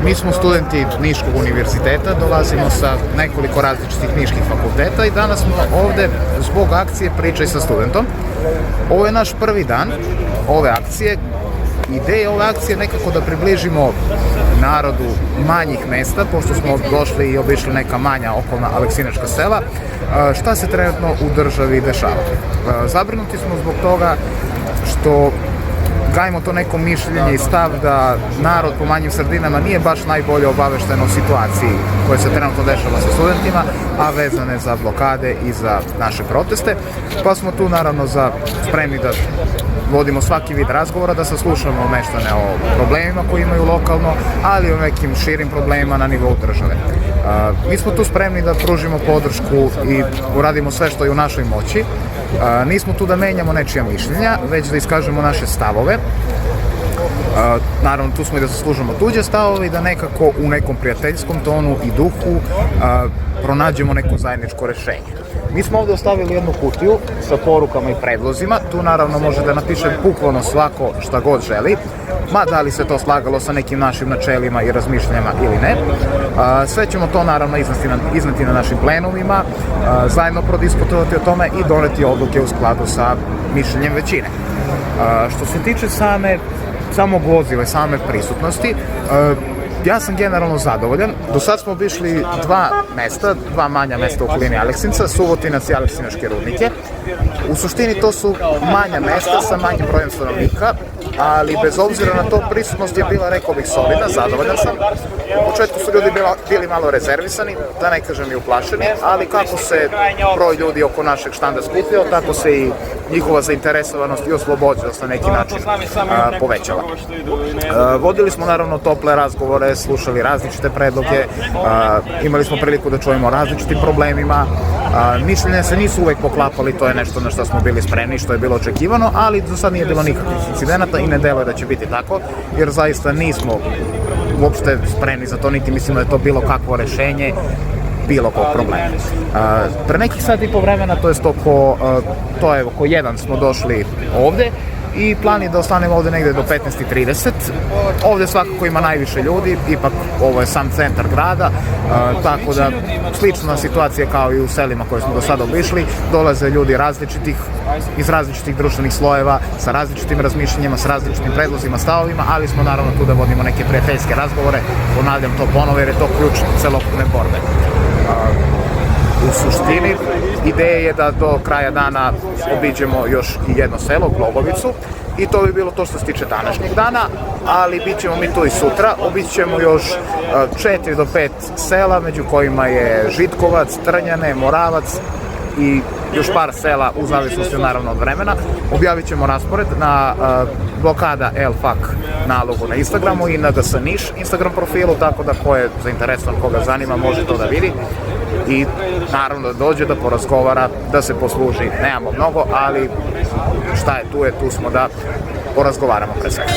Mi smo studenti Niškog univerziteta, dolazimo sa nekoliko različitih niških fakulteta i danas smo ovde zbog akcije Pričaj sa studentom. Ovo je naš prvi dan ove akcije. Ideja ove akcije je nekako da približimo narodu manjih mesta, pošto smo došli i obišli neka manja okolna aleksinačka sela, šta se trenutno u državi dešava. Zabrinuti smo zbog toga što gajimo to neko mišljenje i stav da narod po manjim sredinama nije baš najbolje obavešten o situaciji koja se trenutno dešava sa studentima, a vezane za blokade i za naše proteste. Pa smo tu naravno spremni da vodimo svaki vid razgovora, da saslušamo meštane o problemima koji imaju lokalno, ali i o nekim širim problemima na nivou države. Mi smo tu spremni da pružimo podršku i uradimo sve što je u našoj moći. Nismo tu da menjamo nečija mišljenja, već da iskažemo naše stavove. Naravno, tu smo i da zaslužimo tuđe stavove i da nekako u nekom prijateljskom tonu i duhu pronađemo neko zajedničko rešenje. Mi smo ovde ostavili jednu kutiju sa porukama i predlozima. Tu naravno može da napiše bukvalno svako šta god želi, ma da li se to slagalo sa nekim našim načelima i razmišljanjima ili ne. Sve ćemo to naravno izneti na našim plenumima, zajedno prodiskutovati o tome i doneti odluke u skladu sa mišljenjem većine. Što se tiče samog voziva i same prisutnosti, ja sam generalno zadovoljan. Do sad smo obišli dva manja mesta u okolini Aleksinca, Suvotinac i Aleksinačke rudnike. U suštini to su manja mesta sa manjim brojem stanovnika, ali bez obzira na to prisutnost je bila, rekao bih, solidna, zadovoljan sam. U početku su ljudi bili malo rezervisani, da ne kažem i uplašeni, ali kako se broj ljudi oko našeg štanda skupljao, tako se i njihova zainteresovanost i oslobođenost na neki način povećala. Vodili smo naravno tople razgovore, slušali različite predloge, imali smo priliku da čujemo o različitim problemima. Mišljenja se nisu uvek poklapali, to je nešto na što smo bili spremni, što je bilo očekivano, ali do sad nije bilo nikakvih incidenata i ne deluje da će biti tako, jer zaista nismo uopšte spremni za to, niti mislimo da je to bilo kakvo rešenje bilo kog problema. Pre nekih sati i po vremena, to je oko 1 smo došli ovde i plan je da ostanemo ovde negde do 15:30. Ovde svakako ima najviše ljudi, ipak ovo je sam centar grada, tako da slična situacija kao i u selima koje smo do sada obišli, dolaze ljudi iz različitih društvenih slojeva, sa različitim razmišljenjima, sa različitim predlozima, stavovima, ali smo naravno tu da vodimo neke prijateljske razgovore, ponavljam to ponovo jer je to ključ celokupne borbe. U suštini, ideja je da do kraja dana obiđemo još i jedno selo, Glogovicu, i to bi bilo to što se tiče današnjeg dana, ali bit ćemo mi tu i sutra. Obići ćemo još 4 do 5 sela, među kojima je Žitkovac, Trnjane, Moravac i još par sela u zavisnosti naravno od vremena. Objavit ćemo raspored na blokada LFAK nalogu na Instagramu i na DS Niš Instagram profilu, tako da ko je zainteresovan, koga zanima, može to da vidi i naravno da dođe, da porazgovara, da se posluži. Nemamo mnogo, ali šta je, tu smo da porazgovaramo pre svega.